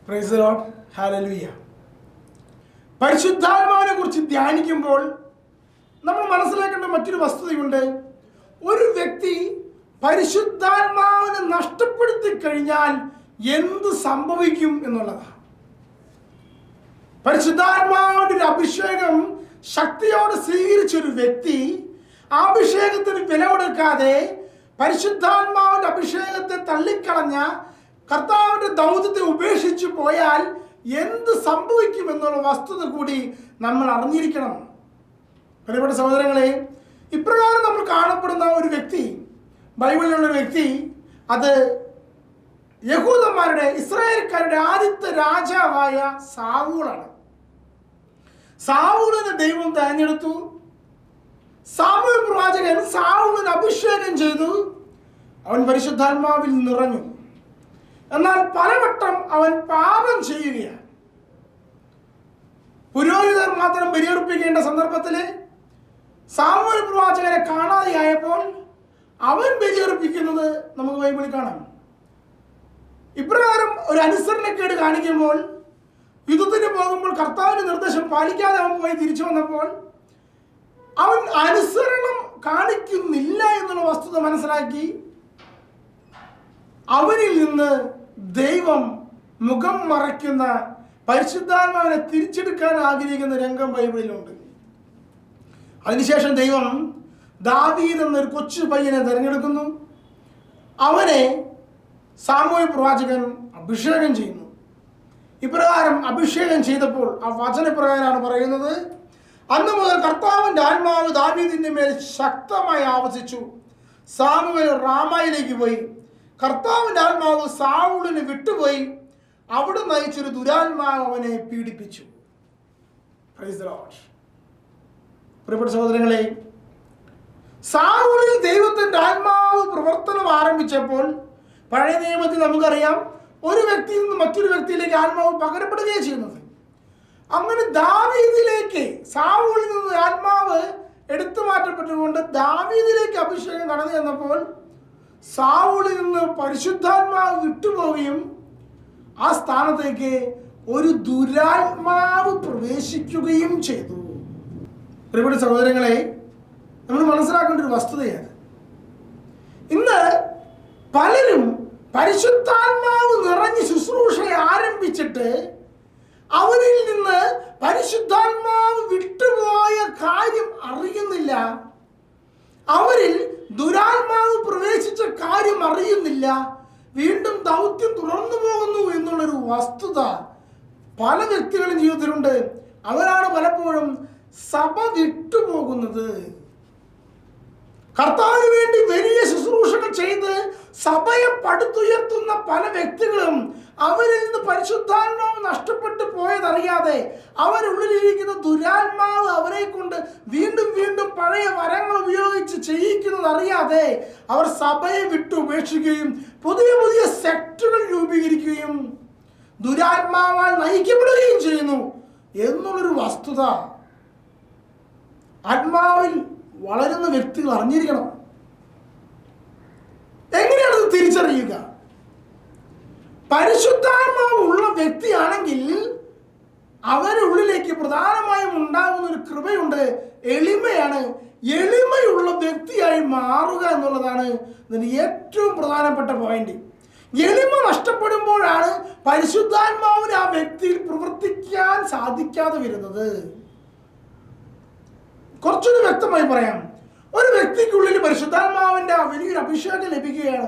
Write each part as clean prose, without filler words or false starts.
Praise the Lord. Hallelujah. പരിശുദ്ധാത്മാവിനെ കുറിച്ച് ധ്യാനിക്കുമ്പോൾ നമ്മൾ മനസ്സിലാക്കേണ്ട മറ്റൊരു വസ്തുതയുണ്ട്. ഒരു വ്യക്തി പരിശുദ്ധാത്മാവിനെ നഷ്ടപ്പെടുത്തി കഴിഞ്ഞാൽ എന്ത് സംഭവിക്കും എന്നുള്ളതാണ്. പരിശുദ്ധാത്മാവിന്റെ ഒരു അഭിഷേകം ശക്തിയോടെ സ്വീകരിച്ചൊരു വ്യക്തി ആ അഭിഷേകത്തിന് വില കൊടുക്കാതെ പരിശുദ്ധാത്മാവിന്റെ അഭിഷേകത്തെ തള്ളിക്കളഞ്ഞ കർത്താവിന്റെ ദൗത്യത്തെ ഉപേക്ഷിച്ചു പോയാൽ എന്ത് സംഭവിക്കും എന്നുള്ള വസ്തുത കൂടി നമ്മൾ അറിഞ്ഞിരിക്കണം. പ്രിയപ്പെട്ട സഹോദരങ്ങളെ, ഇപ്രകാരം നമ്മൾ കാണപ്പെടുന്ന ഒരു വ്യക്തി, ബൈബിളിലുള്ള ഒരു വ്യക്തി, അത് യഹൂദന്മാരുടെ ഇസ്രായേൽക്കാരുടെ ആദ്യത്തെ രാജാവായ സാവൂളാണ്. സാവൂളിനെ ദൈവം തെരഞ്ഞെടുത്തു. സാമുവേൽ പ്രവാചകൻ സാവൂളിനെ അഭിഷേകം ചെയ്തു. അവൻ പരിശുദ്ധാത്മാവിൽ നിറഞ്ഞു. എന്നാൽ പലവട്ടം അവൻ പാപം ചെയ്യുകയാണ്. പുരോഹിതർ മാത്രം ബലിയർപ്പിക്കേണ്ട സന്ദർഭത്തിൽ സാമുവേൽ പ്രവാചകനെ കാണാതെയായപ്പോൾ അവൻ ബലിയർപ്പിക്കുന്നത് നമുക്ക് ബൈബിളിൽ കാണാം. ഇപ്രകാരം ഒരു അനുസരണക്കേട് കാണിക്കുമ്പോൾ, യുദ്ധത്തിന് പോകുമ്പോൾ കർത്താവിന്റെ നിർദ്ദേശം പാലിക്കാതെ അവൻ പോയി തിരിച്ചു വന്നപ്പോൾ അവൻ അനുസരണം കാണിക്കുന്നില്ല എന്നുള്ള വസ്തുത മനസ്സിലാക്കി അവനിൽ നിന്ന് ദൈവം മുഖം മറയ്ക്കുന്ന പരിശുദ്ധാത്മാവിനെ തിരിച്ചെടുക്കാൻ ആഗ്രഹിക്കുന്ന രംഗം ബൈബിളിലുണ്ട്. അതിനുശേഷം ദൈവം ദാവീദ് എന്നൊരു കൊച്ചു പയ്യനെ തിരഞ്ഞെടുക്കുന്നു. അവനെ സാമുവേൽ പ്രവാചകൻ അഭിഷേകം ചെയ്യുന്നു. ഇപ്രകാരം അഭിഷേകം ചെയ്തപ്പോൾ ആ വചനപ്രകാരമാണ് പറയുന്നത്, അന്ന് മുതൽ കർത്താവിന്റെ ആത്മാവ് ദാവീദിന്റെ മേൽ ശക്തമായി ആവസിച്ചു. സാമുവേൽ റാമയിലേക്ക് പോയി. കർത്താവിന്റെ ആത്മാവ് സാവൂളിനെ വിട്ടുപോയി. അവിടെ നയിച്ചൊരു ദുരാത്മാവ് അവനെ പീഡിപ്പിച്ചു. Praise the Lord. പ്രിയപ്പെട്ട സഹോദരങ്ങളെ, സാവൂളിൽ ദൈവത്തിന്റെ ആത്മാവ് പ്രവർത്തനം ആരംഭിച്ചപ്പോൾ, പഴയ നിയമത്തിൽ നമുക്കറിയാം, ഒരു വ്യക്തിയിൽ നിന്ന് മറ്റൊരു വ്യക്തിയിലേക്ക് ആത്മാവ് പകരപ്പെടുകയാണ് ചെയ്യുന്നത്. അങ്ങനെ ദാവീദിലേക്ക് സാവൂളിൽ നിന്ന് ആത്മാവ് എടുത്തു മാറ്റപ്പെട്ടുകൊണ്ട് ദാവീദിലേക്ക് അഭിഷേകം കടന്നു ചെന്നപ്പോൾ സാവൂളിൽ നിന്ന് പരിശുദ്ധാത്മാവ് വിട്ടുപോവുകയും ആ സ്ഥാനത്തേക്ക് ഒരു ദുരാത്മാവ് പ്രവേശിക്കുകയും ചെയ്തു. പ്രിയപ്പെട്ട സഹോദരങ്ങളെ, നമ്മൾ മനസ്സിലാക്കേണ്ട ഒരു വസ്തുതയാണ്, ഇന്ന് പലരും പരിശുദ്ധാത്മാവ് നിറഞ്ഞ് ശുശ്രൂഷ ആരംഭിച്ചിട്ട് അവരിൽ നിന്ന് പരിശുദ്ധാത്മാവ് വിട്ടുപോയ കാര്യം അറിയുന്നില്ല. അവരിൽ ദുരാത്മാവ് പ്രവേശിച്ച കാര്യം അറിയുന്നില്ല. വീണ്ടും ദൗത്യം തുടർന്നു പോകുന്നു എന്നുള്ളൊരു വസ്തുത പല വ്യക്തികളുടെ ജീവിതത്തിലുണ്ട്. അവരാണ് പലപ്പോഴും സഭ വിട്ടുപോകുന്നത്. കർത്താവിന് വേണ്ടി വലിയ ശുശ്രൂഷകൾ ചെയ്ത് സഭയെ പടുത്തുയർത്തുന്ന പല വ്യക്തികളും അവരിൽ നിന്ന് പരിശുദ്ധാത്മാവ് നഷ്ടപ്പെട്ടു പോയതറിയാതെ അവരുള്ളിലിരിക്കുന്ന ദുരാത്മാവ് അവരെ കൊണ്ട് വീണ്ടും വീണ്ടും പഴയ വരങ്ങൾ ഉപയോഗിച്ച് ചെയ്യിക്കുന്നത് അറിയാതെ അവർ സഭയെ വിട്ടുപേക്ഷിക്കുകയും പുതിയ പുതിയ സെക്ടറുകൾ രൂപീകരിക്കുകയും ദുരാത്മാവാൽ നയിക്കപ്പെടുകയും ചെയ്യുന്നു എന്നുള്ളൊരു വസ്തുത ആത്മാവിൽ വളരുന്ന വ്യക്തികൾ അറിഞ്ഞിരിക്കണം. എങ്ങനെയാണ് ഇത് തിരിച്ചറിയുക? പരിശുദ്ധാത്മാവ് ഉള്ള വ്യക്തിയാണെങ്കിൽ അവരുള്ളിലേക്ക് പ്രധാനമായും ഉണ്ടാകുന്ന ഒരു കൃപയുണ്ട്, എളിമയാണ്. എളിമയുള്ള വ്യക്തിയായി മാറുക എന്നുള്ളതാണ് ഇതിന് ഏറ്റവും പ്രധാനപ്പെട്ട പോയിന്റ്. എളിമ നഷ്ടപ്പെടുമ്പോഴാണ് പരിശുദ്ധാത്മാവിന് ആ വ്യക്തിയിൽ പ്രവർത്തിക്കാൻ സാധിക്കാതെ വരുന്നത്. കുറച്ചുകൂടി വ്യക്തമായി പറയാം, ഒരു വ്യക്തിക്കുള്ളിൽ പരിശുദ്ധാത്മാവിന്റെ വലിയൊരു അഭിഷേകം ലഭിക്കുകയാണ്.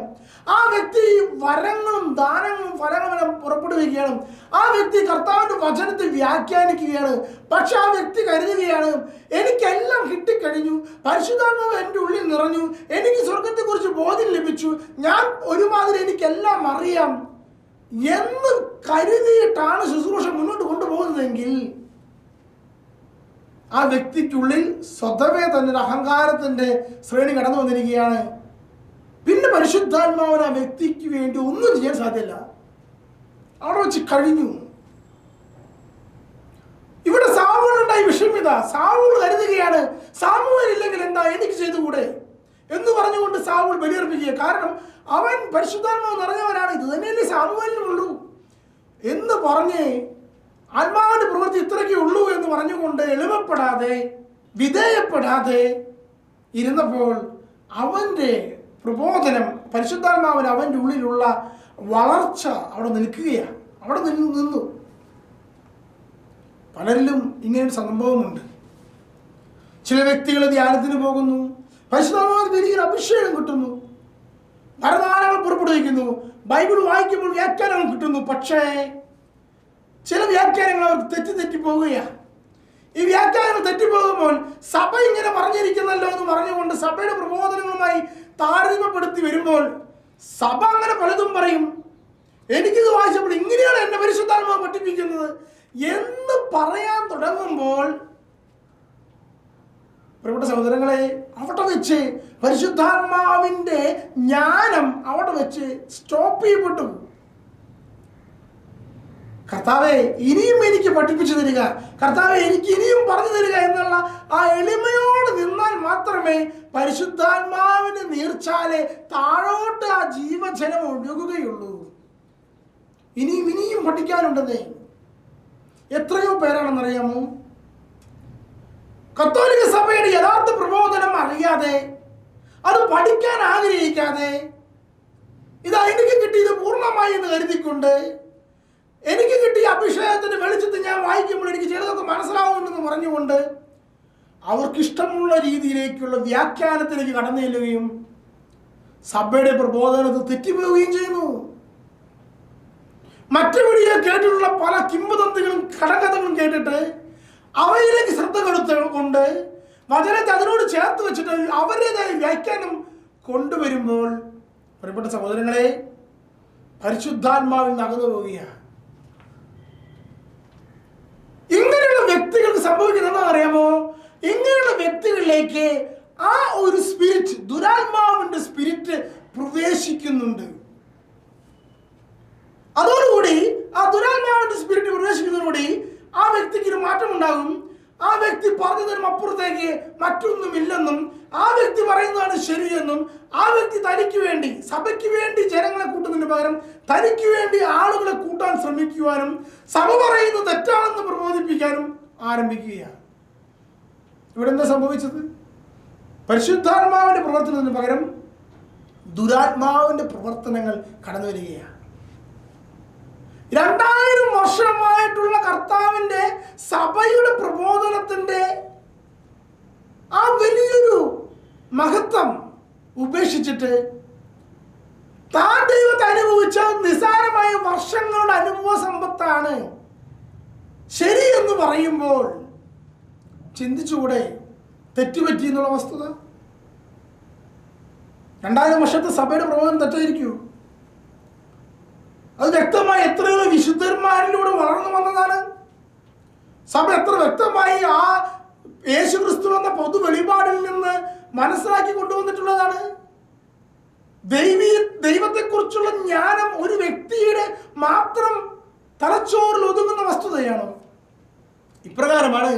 ആ വ്യക്തി വരങ്ങളും ദാനങ്ങളും ഫലങ്ങളും പുറപ്പെടുവിക്കുകയാണ്. ആ വ്യക്തി കർത്താവിന്റെ വചനത്തെ വ്യാഖ്യാനിക്കുകയാണ്. പക്ഷെ ആ വ്യക്തി കരുതുകയാണ്, എനിക്കെല്ലാം കിട്ടിക്കഴിഞ്ഞു, പരിശുദ്ധാത്മാവ് എൻ്റെ ഉള്ളിൽ നിറഞ്ഞു, എനിക്ക് സ്വർഗത്തെക്കുറിച്ച് ബോധ്യം ലഭിച്ചു, ഞാൻ ഒരുമാതിരി എനിക്കെല്ലാം അറിയാം എന്ന് കരുതിയിട്ടാണ് ശുശ്രൂഷ മുന്നോട്ട് കൊണ്ടുപോകുന്നതെങ്കിൽ ആ വ്യക്തിക്കുള്ളിൽ സ്വതവേ തന്നെ ഒരു അഹങ്കാരത്തിന്റെ ശ്രേണി കടന്നു വന്നിരിക്കുകയാണ്. പിന്നെ പരിശുദ്ധാത്മാവിന് ആ വ്യക്തിക്ക് വേണ്ടി ഒന്നും ചെയ്യാൻ സാധ്യമല്ല, അവിടെ വെച്ച് കഴിഞ്ഞു. ഇവിടെ സാവൂളുണ്ടായ വിഷയം ഇതാ. സാവൂൾ കരുതുകയാണ്, സാമുവേൽ ഇല്ലെങ്കിൽ എന്താ, എനിക്ക് ചെയ്തുകൂടെ എന്ന് പറഞ്ഞുകൊണ്ട് സാവൂൾ ബലിയർപ്പിക്കുക. കാരണം അവൻ പരിശുദ്ധാത്മാവ് നിറഞ്ഞവനാണ്. ഇത് തന്നെയല്ലേ സാമുവേലിനുള്ളൂ. എന്ന് പറഞ്ഞ് ആത്മാവിന്റെ പ്രവൃത്തി ഇത്രയ്ക്കേ ഉള്ളൂ എന്ന് പറഞ്ഞുകൊണ്ട് എളിമപ്പെടാതെ വിധേയപ്പെടാതെ ഇരുന്നപ്പോൾ അവൻ്റെ പ്രബോധനം, പരിശുദ്ധാത്മാവിന് അവൻ്റെ ഉള്ളിലുള്ള വളർച്ച അവിടെ നിൽക്കുകയാണ്. അവിടെ നിന്നു. പലരിലും ഇങ്ങനൊരു സംഭവമുണ്ട്. ചില വ്യക്തികൾ ധ്യാനത്തിന് പോകുന്നു, പരിശുദ്ധാത്മാവിന് വലിയൊരു അഭിഷേകം കിട്ടുന്നു, വരദാനങ്ങൾ പുറപ്പെടുവിക്കുന്നു, ബൈബിൾ വായിക്കുമ്പോൾ വ്യാഖ്യാനങ്ങൾ കിട്ടുന്നു. പക്ഷേ ചില വ്യാഖ്യാനങ്ങൾ അവർക്ക് തെറ്റി പോവുകയാണ്. ഈ വ്യാഖ്യാനങ്ങൾ തെറ്റിപ്പോകുമ്പോൾ സഭ ഇങ്ങനെ പറഞ്ഞിരിക്കുന്നല്ലോ എന്ന് പറഞ്ഞുകൊണ്ട് സഭയുടെ പ്രബോധനങ്ങളുമായി താരതമ്യപ്പെടുത്തി വരുമ്പോൾ സഭ അങ്ങനെ പലതും പറയും. എനിക്കിത് വായിച്ചപ്പോൾ ഇങ്ങനെയാണ് എന്നെ പരിശുദ്ധാത്മാവ് പഠിപ്പിക്കുന്നത് എന്ന് പറയാൻ തുടങ്ങുമ്പോൾ പ്രിയപ്പെട്ട സഹോദരങ്ങളെ, അവിടെ വെച്ച് പരിശുദ്ധാത്മാവിൻ്റെ ജ്ഞാനം അവിടെ വെച്ച് സ്റ്റോപ്പ് ചെയ്യപ്പെട്ടു. കർത്താവെ ഇനിയും എനിക്ക് പഠിപ്പിച്ചു തരിക, കർത്താവെ എനിക്ക് ഇനിയും പറഞ്ഞു തരിക എന്നുള്ള ആ എളിമയോട് നിന്നാൽ മാത്രമേ പരിശുദ്ധാത്മാവിന് നീർച്ചാലെ താഴോട്ട് ആ ജീവജലം ഒഴുകുകയുള്ളൂ. ഇനിയും പഠിക്കാനുണ്ടെന്നേ. എത്രയോ പേരാണെന്നറിയാമോ കത്തോലിക്ക സഭയുടെ യഥാർത്ഥ പ്രബോധനം അറിയാതെ, അത് പഠിക്കാൻ ആഗ്രഹിക്കാതെ, ഇതാ എനിക്ക് കിട്ടിയത് പൂർണ്ണമായി എന്ന് കരുതിക്കൊണ്ട്, എനിക്ക് കിട്ടിയ അഭിഷേകത്തിന്റെ വെളിച്ചത്തിൽ ഞാൻ വായിക്കുമ്പോൾ എനിക്ക് ചിലതൊക്കെ മനസ്സിലാവുമെന്ന് പറഞ്ഞുകൊണ്ട് അവർക്കിഷ്ടമുള്ള രീതിയിലേക്കുള്ള വ്യാഖ്യാനത്തിലേക്ക് കടന്നു ചെല്ലുകയും സഭയുടെ പ്രബോധനത്തിൽ തെറ്റിപ്പോവുകയും ചെയ്യുന്നു. മറ്റു വഴിയെ കേട്ടിട്ടുള്ള പല കിംവദന്തികളും കടകഥകളും കേട്ടിട്ട് അവയിലേക്ക് ശ്രദ്ധ കൊടുത്തുകൊണ്ട് വചനത്തെ അതിനോട് ചേർത്ത് വെച്ചിട്ട് അവരുടേതായ വ്യാഖ്യാനം കൊണ്ടുവരുമ്പോൾ പ്രിയപ്പെട്ട സഹോദരങ്ങളെ, പരിശുദ്ധാത്മാവിൽ നിന്ന് അകന്നു പോവുകയാണ്. ഇങ്ങനെയുള്ള വ്യക്തികൾക്ക് സംഭവിക്കുന്നത് അറിയാമോ? ഇങ്ങനെയുള്ള വ്യക്തികളിലേക്ക് ആ ഒരു സ്പിരിറ്റ്, ദുരാത്മാവിന്റെ സ്പിരിറ്റ് പ്രവേശിക്കുന്നുണ്ട്. അതോടുകൂടി ആ ദുരാത്മാവിന്റെ സ്പിരിറ്റ് പ്രവേശിക്കുന്നതോടുകൂടി ആ വ്യക്തിക്ക് ഒരു മാറ്റം ഉണ്ടാകും. ആ വ്യക്തി പറഞ്ഞതിനും അപ്പുറത്തേക്ക് മറ്റൊന്നുമില്ലെന്നും, ആ വ്യക്തി പറയുന്നതാണ് ശരിയെന്നും, ആ വ്യക്തി തനിക്ക് വേണ്ടി, സഭയ്ക്ക് വേണ്ടി ജനങ്ങളെ കൂട്ടുന്നതിന് പകരം തനിക്ക് വേണ്ടി ആളുകളെ കൂട്ടാൻ ശ്രമിക്കുവാനും സഭ പറയുന്നത് തെറ്റാണെന്ന് പ്രബോധിപ്പിക്കാനും ആരംഭിക്കുകയാണ്. ഇവിടെ എന്താ സംഭവിച്ചത്? പരിശുദ്ധാത്മാവിന്റെ പ്രവർത്തനത്തിന് പകരം ദുരാത്മാവിന്റെ പ്രവർത്തനങ്ങൾ കടന്നു വരികയാണ്. 2000 വർഷമായിട്ടുള്ള കർത്താവിന്റെ സഭയുടെ പ്രബോധനത്തിന്റെ ആ വലിയൊരു മഹത്വം ഉപേക്ഷിച്ചിട്ട് താൻ ദൈവത്തെ അനുഭവിച്ച നിസാരമായ വർഷങ്ങളുടെ അനുഭവ സമ്പത്താണ് ശരി എന്ന് പറയുമ്പോൾ ചിന്തിച്ചുകൂടെ തെറ്റുപറ്റി എന്നുള്ള വസ്തുത? 2000 വർഷത്തെ സഭയുടെ പ്രബോധനം തെറ്റായിരിക്കൂ? അത് വ്യക്തമായി എത്രയോ വിശുദ്ധന്മാരിലൂടെ വളർന്നു വന്നതാണ്. സഭ എത്ര വ്യക്തമായി ആ യേശുക്രിസ്തു എന്ന പൊതു വെളിപാടിൽ നിന്ന് മനസ്സിലാക്കി കൊണ്ടുവന്നിട്ടുള്ളതാണ്. ദൈവത്തെക്കുറിച്ചുള്ള ജ്ഞാനം ഒരു വ്യക്തിയുടെ മാത്രം തലച്ചോറിൽ ഒതുങ്ങുന്ന വസ്തുതയാണോ? ഇപ്രകാരമാണ്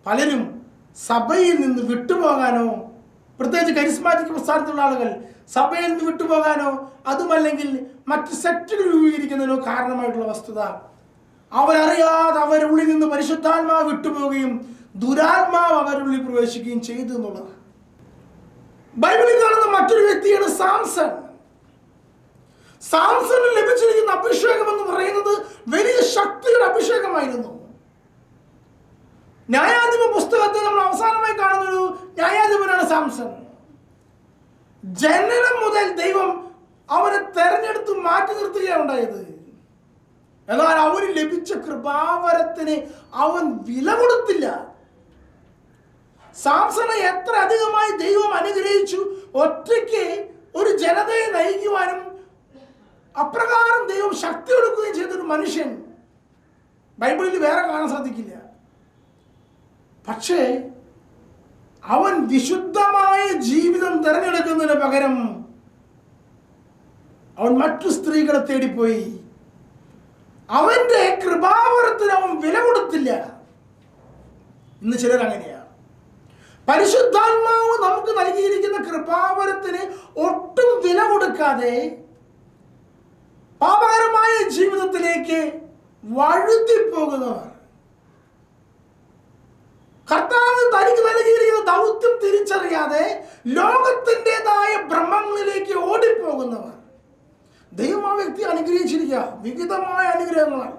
പലരും സഭയിൽ നിന്ന് വിട്ടുപോകാനോ, പ്രത്യേകിച്ച് കരിസ്മാറ്റിക് പ്രസ്ഥാനത്തിലുള്ള ആളുകൾ സഭയിൽ നിന്ന് വിട്ടുപോകാനോ അതുമല്ലെങ്കിൽ മറ്റ് സെക്റ്റുകൾ രൂപീകരിക്കുന്നതിനോ കാരണമായിട്ടുള്ള വസ്തുത. അവരറിയാതെ അവരുള്ളിൽ നിന്ന് പരിശുദ്ധാത്മാവ് വിട്ടുപോവുകയും ദുരാത്മാവ് അവരുള്ളിൽ പ്രവേശിക്കുകയും ചെയ്തു എന്നുള്ളത്. ബൈബിളിൽ കാണുന്ന മറ്റൊരു വ്യക്തിയാണ് സാംസൺ. സാംസണിൽ ലഭിച്ചിരിക്കുന്ന അഭിഷേകം എന്ന് പറയുന്നത് വലിയ ശക്തിയുടെ അഭിഷേകമായിരുന്നു. ന്യായാധിപ പുസ്തകത്തെ നമ്മൾ അവസാനമായി കാണുന്നൊരു ന്യായാധിപനാണ് സാംസൺ. ജനനം മുതൽ ദൈവം അവനെ തെരഞ്ഞെടുത്ത് മാറ്റി നിർത്തുകയാണ് ഉണ്ടായത്. എന്നാൽ അവന് ലഭിച്ച കൃപാവരത്തിന് അവൻ വില കൊടുത്തില്ല. സാംസണെ എത്ര അധികമായി ദൈവം അനുഗ്രഹിച്ചു. ഒറ്റയ്ക്ക് ഒരു ജനതയെ നയിക്കുവാനും അപ്രകാരം ദൈവം ശക്തി കൊടുക്കുകയും ചെയ്തൊരു മനുഷ്യൻ ബൈബിളിൽ വേറെ കാണാൻ സാധിക്കില്ല. പക്ഷേ അവൻ വിശുദ്ധമായ ജീവിതം തിരഞ്ഞെടുക്കുന്നതിന് പകരം അവൻ മറ്റു സ്ത്രീകളെ തേടിപ്പോയി. അവന്റെ കൃപാവരത്തിന് അവൻ വില കൊടുത്തില്ല. ഇന്ന് ചിലർ അങ്ങനെയാണ്. പരിശുദ്ധാത്മാവ് നമുക്ക് നൽകിയിരിക്കുന്ന കൃപാവരത്തിന് ഒട്ടും വില കൊടുക്കാതെ പാപകരമായ ജീവിതത്തിലേക്ക് വഴുതിപ്പോകുന്നവർ, കർത്താവ് തനിക്ക് നൽകിയിരിക്കുന്ന ദൗത്യം തിരിച്ചറിയാതെ ലോകത്തിൻ്റെതായ ഭ്രമങ്ങളിലേക്ക് ഓടിപ്പോകുന്നവർ, ദൈവം ആ വ്യക്തി അനുഗ്രഹിച്ചിരിക്കുക. വിവിധമായ അനുഗ്രഹങ്ങളാണ്,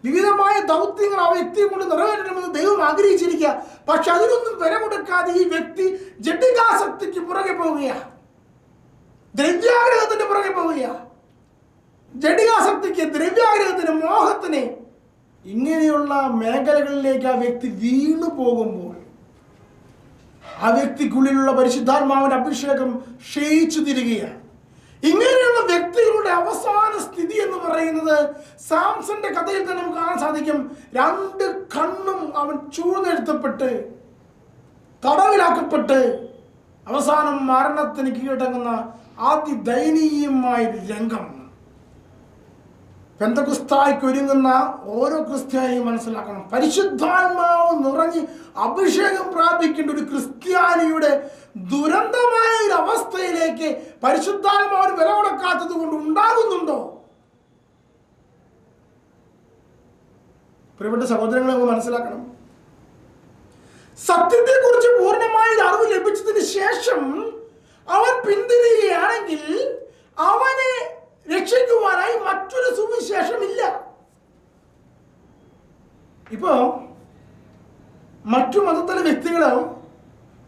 വിവിധമായ ദൗത്യങ്ങൾ ആ വ്യക്തിയെ കൊണ്ട് നിറവേറ്റണമെന്ന് ദൈവം ആഗ്രഹിച്ചിരിക്കുക. പക്ഷെ അതിനൊന്നും വില കൊടുക്കാതെ ഈ വ്യക്തി ജഡികാസക്തിക്ക് പുറകെ പോവുകയാണ്, ദ്രവ്യാഗ്രഹത്തിന്റെ പുറകെ പോവുകയാണ്. ജഡികാസക്തിക്ക്, ദ്രവ്യാഗ്രഹത്തിന്, മോഹത്തിന്, ഇങ്ങനെയുള്ള മേഖലകളിലേക്ക് ആ വ്യക്തി വീണു പോകുമ്പോൾ ആ വ്യക്തിക്കുള്ളിലുള്ള പരിശുദ്ധാത്മാവിന്റെ അഭിഷേകം ക്ഷയിച്ചു തിരികെയാണ്. ഇങ്ങനെയുള്ള വ്യക്തികളുടെ അവസാന സ്ഥിതി എന്ന് പറയുന്നത് സാംസന്റെ കഥയിൽ തന്നെ നമുക്ക് കാണാൻ സാധിക്കും. 2 കണ്ണും അവൻ ചൂഴ്ന്നെഴുത്തപ്പെട്ട് തടവിലാക്കപ്പെട്ട് അവസാനം മരണത്തിന് കീഴടങ്ങുന്ന അതിദയനീയമായ രംഗം പെന്തക്കോസ്തായ്ക്ക് ഒരുങ്ങുന്ന ഓരോ ക്രിസ്ത്യാനിയും മനസ്സിലാക്കണം. പരിശുദ്ധാത്മാവ് നിറഞ്ഞ് അഭിഷേകം പ്രാപിക്കേണ്ട ഒരു ക്രിസ്ത്യാനിയുടെ ദുരന്തമായ ഒരു അവസ്ഥയിലേക്ക് പരിശുദ്ധാത്മാവിന് വില കൊടുക്കാത്തത് കൊണ്ട് ഉണ്ടാകുന്നുണ്ടോ? പ്രിയപ്പെട്ട സഹോദരങ്ങളെ നമ്മൾ മനസ്സിലാക്കണം. സത്യത്തെക്കുറിച്ച് പൂർണ്ണമായ അറിവ് ലഭിച്ചതിന് ശേഷം അവൻ പിന്തിരിയുകയാണെങ്കിൽ അവനെ രക്ഷിക്കുവാനായി മറ്റൊരു സുവിശേഷമില്ല. ഇപ്പോ മറ്റു മതത്തിലെ വ്യക്തികളോ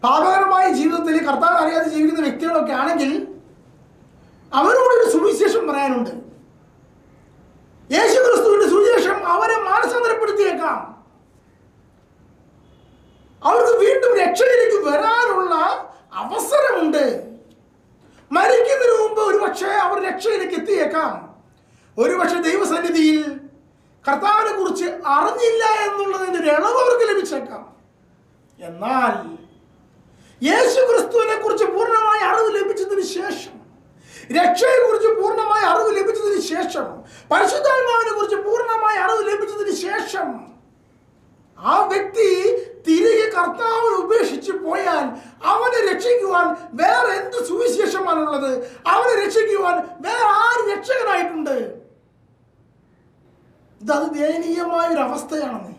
പാപകരമായ ജീവിതത്തിൽ കർത്താവ് അറിയാതെ ജീവിക്കുന്ന വ്യക്തികളൊക്കെ ആണെങ്കിൽ അവരോടൊരു സുവിശേഷം പറയാനുണ്ട്. യേശുക്രിസ്തുവിന്റെ സുവിശേഷം അവരെ മാനസാന്തരപ്പെടുത്തിയേക്കാം. അവർക്ക് വീണ്ടും രക്ഷയിലേക്ക് വരാനുള്ള അവസരമുണ്ട്. മരിക്കുന്നതിന് മുമ്പ് ഒരുപക്ഷെ അവർ രക്ഷയിലേക്ക് എത്തിയേക്കാം. ഒരുപക്ഷെ ദൈവസന്നിധിയിൽ കർത്താവിനെ കുറിച്ച് അറിഞ്ഞില്ല എന്നുള്ളതിന്റെ ഒരു ഇളവ് അവർക്ക് ലഭിച്ചേക്കാം. എന്നാൽ യേശുക്രിസ്തുവിനെ കുറിച്ച് പൂർണ്ണമായ അറിവ് ലഭിച്ചതിന് ശേഷം, രക്ഷയെ കുറിച്ച് പൂർണ്ണമായ അറിവ് ലഭിച്ചതിന് ശേഷം, പരിശുദ്ധാത്മാവിനെ കുറിച്ച് പൂർണ്ണമായ അറിവ് ലഭിച്ചതിന് ശേഷം ആ വ്യക്തി തിരികെ കർത്താവിനെ ഉപേക്ഷിച്ച് പോയാൽ അവനെ രക്ഷിക്കുവാൻ വേറെ എന്ത് സുവിശേഷമാണുള്ളത്? അവനെ രക്ഷിക്കുവാൻ വേറെ ആര് രക്ഷകനായിട്ടുണ്ട്? ഇതത് ദയനീയമായ ഒരു അവസ്ഥയാണെന്ന്.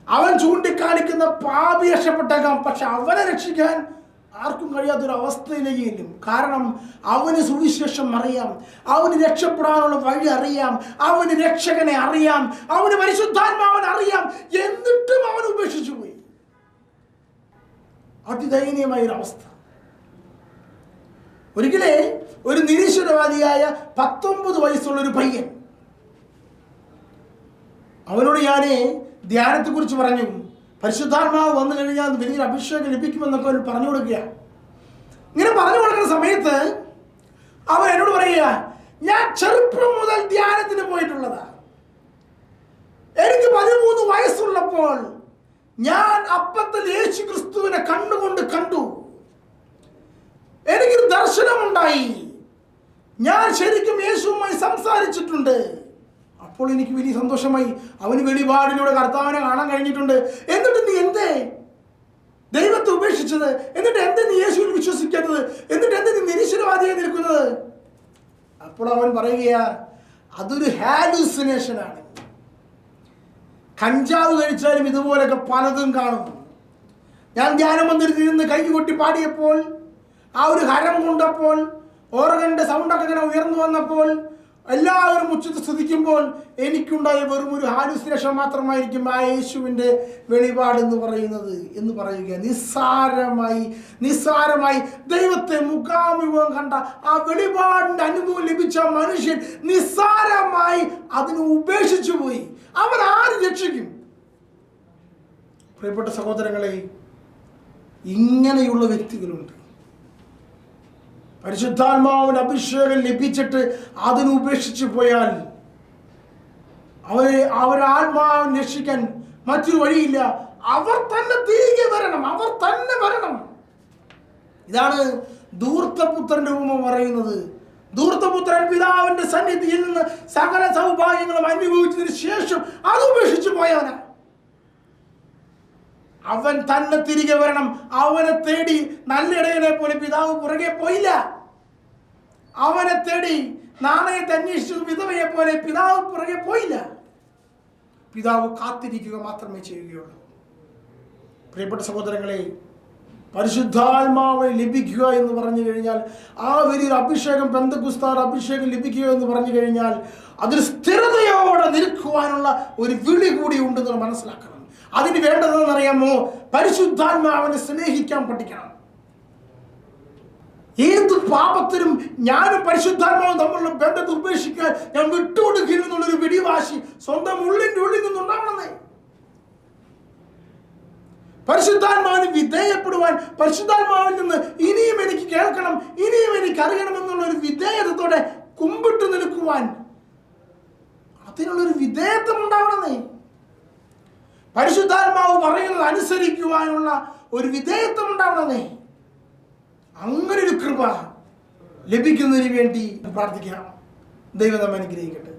അവൻ ചൂണ്ടിക്കാണിക്കുന്ന പാപി രക്ഷപ്പെട്ടേക്കാം, പക്ഷെ അവനെ രക്ഷിക്കാൻ ആർക്കും കഴിയാത്തൊരു അവസ്ഥയിലേക്ക് ചെല്ലും. കാരണം അവന് സുവിശേഷം അറിയാം, അവന് രക്ഷപ്പെടാനുള്ള വഴി അറിയാം, അവന് രക്ഷകനെ അറിയാം, അവന് പരിശുദ്ധാത്മാവനെ അറിയാം, എന്നിട്ടും അവൻ ഉപേക്ഷിച്ചു പോയി. അതിദയനീയമായൊരവസ്ഥ. ഒരിക്കലേ ഒരു നിരീശ്വരവാദിയായ 19 വയസ്സുള്ള ഒരു പയ്യൻ, അവനോട് ഞാൻ ധ്യാനത്തെക്കുറിച്ച് പറഞ്ഞു. പരിശുദ്ധാത്മാവ് വന്നു കഴിഞ്ഞാൽ വലിയൊരു അഭിഷേകം ലഭിക്കുമെന്നൊക്കെ അവൻ പറഞ്ഞു കൊടുക്കുക. ഇങ്ങനെ പറഞ്ഞു കൊടുക്കുന്ന സമയത്ത് അവൻ എന്നോട് പറയുക, ഞാൻ ചെറുപ്പം മുതൽ ധ്യാനത്തിന് പോയിട്ടുള്ളതാ. എനിക്ക് 13 വയസ്സുള്ളപ്പോൾ ഞാൻ അപ്പത്തിൽ യേശു ക്രിസ്തുവിനെ കണ്ണുകൊണ്ട് കണ്ടു. എനിക്കൊരു ദർശനമുണ്ടായി. ഞാൻ ശരിക്കും യേശുവുമായി സംസാരിച്ചിട്ടുണ്ട്. അപ്പോൾ എനിക്ക് വലിയ സന്തോഷമായി. അവന് വെളിപാടിലൂടെ കർത്താവിനെ കാണാൻ കഴിഞ്ഞിട്ടുണ്ട്. എന്നിട്ട് നീ എന്തേ ദൈവത്തെ ഉപേക്ഷിച്ചത്? എന്നിട്ട് എന്തേ നീ യേശുവിൽ വിശ്വസിക്കാത്തത്? എന്നിട്ട് എന്തേ നീ നിരീശ്വരവാദിയായി നിൽക്കുന്നത്? അപ്പോൾ അവൻ പറയുക, അതൊരു ഹാലൂസിനേഷനാണ്. കഞ്ചാവ് കഴിച്ചാലും ഇതുപോലൊക്കെ പലതും കാണും. ഞാൻ ധ്യാനമന്ദിരത്തിൽ നിന്ന് കൈ കൊട്ടി പാടിയപ്പോൾ, ആ ഒരു ഹരം കൊണ്ടപ്പോൾ, ഓർഗന്റെ സൗണ്ടൊക്കെ ഇങ്ങനെ ഉയർന്നു വന്നപ്പോൾ, എല്ലാവരും ഉച്ചത്തിൽ സ്തുതിക്കുമ്പോൾ എനിക്കുണ്ടായ വെറും ഒരു ഹാലുസിനേഷൻ മാത്രമായിരിക്കും ആ യേശുവിൻ്റെ വെളിപാട് എന്ന് പറയുക. നിസ്സാരമായി ദൈവത്തെ മുഖാമുഖം കണ്ട ആ വെളിപാടിൻ്റെ അനുഭവം ലഭിച്ച മനുഷ്യൻ നിസ്സാരമായി അതിനെ ഉപേക്ഷിച്ചു പോയി. അവൻ ആര് രക്ഷിക്കും? പ്രിയപ്പെട്ട സഹോദരങ്ങളെ, ഇങ്ങനെയുള്ള വ്യക്തികളുണ്ട്. പരിശുദ്ധാത്മാവിന്റെ അഭിഷേകം ലഭിച്ചിട്ട് അതിനുപേക്ഷിച്ചു പോയാൽ അവരാത്മാവിനെ രക്ഷിക്കാൻ മറ്റൊരു വഴിയില്ല. അവർ തന്നെ തിരികെ വരണം. ഇതാണ് ധൂർത്തപുത്രന്റെ ഉപമ പറയുന്നത്. ധൂർത്തപുത്രൻ പിതാവിന്റെ സന്നിധിയിൽ നിന്ന് സകല സൗഭാഗ്യങ്ങളും അനുഭവിച്ചതിന് ശേഷം അത് ഉപേക്ഷിച്ചു പോയവനാ. അവൻ തന്നെ തിരികെ വരണം. അവനെ തേടി നല്ല ഇടയനെ പോലെ പിതാവ് പുറകെ പോയില്ല. അവനെ തേടി നാണയത്തെ അന്വേഷിച്ചു വിധവയെ പോലെ പിതാവ് പുറകെ പോയില്ല. പിതാവ് കാത്തിരിക്കുക മാത്രമേ ചെയ്യുകയുള്ളൂ. പ്രിയപ്പെട്ട സഹോദരങ്ങളെ, പരിശുദ്ധാത്മാവ് ലഭിക്കുക എന്ന് പറഞ്ഞു കഴിഞ്ഞാൽ, ആ വലിയൊരു അഭിഷേകം, പെന്തക്കോസ്താർ അഭിഷേകം ലഭിക്കുക എന്ന് പറഞ്ഞു കഴിഞ്ഞാൽ അതിൽ സ്ഥിരതയോടെ നിൽക്കുവാനുള്ള ഒരു വിളി കൂടി ഉണ്ടെന്ന് മനസ്സിലാക്കണം. അതിന് വേണ്ടതെന്നറിയാമോ? പരിശുദ്ധാത്മാവിനെ സ്നേഹിക്കാൻ പഠിക്കണം. ഏത് പാപത്തിനും ഞാനും പരിശുദ്ധാത്മാവും തമ്മിലുള്ള ബന്ധത്തെ ഉപേക്ഷിക്കാൻ ഞാൻ വിട്ടുകൊടുക്കില്ലെന്നുള്ളൊരു പിടിവാശി സ്വന്തം ഉള്ളിൻ്റെ ഉള്ളിൽ നിന്നുണ്ടാവണമെന്നേ. പരിശുദ്ധാത്മാവിന് വിധേയപ്പെടുവാൻ, പരിശുദ്ധാത്മാവിൽ നിന്ന് ഇനിയും എനിക്ക് കേൾക്കണം, ഇനിയും എനിക്ക് അറിയണം എന്നുള്ള ഒരു വിധേയതത്തോടെ കുമ്പിട്ട് നിൽക്കുവാൻ, അതിനുള്ളൊരു വിധേയത്വം ഉണ്ടാവണമെന്നേ. പരിശുദ്ധാത്മാവ് പറയുന്നത് അനുസരിക്കുവാനുള്ള ഒരു വിധേയത്വം ഉണ്ടാവണമെന്നേ. അങ്ങനെ ഒരു കൃപ ലഭിക്കുന്നതിന് വേണ്ടി പ്രാർത്ഥിക്കാം. ദൈവം നമ്മെ അനുഗ്രഹിക്കട്ടെ.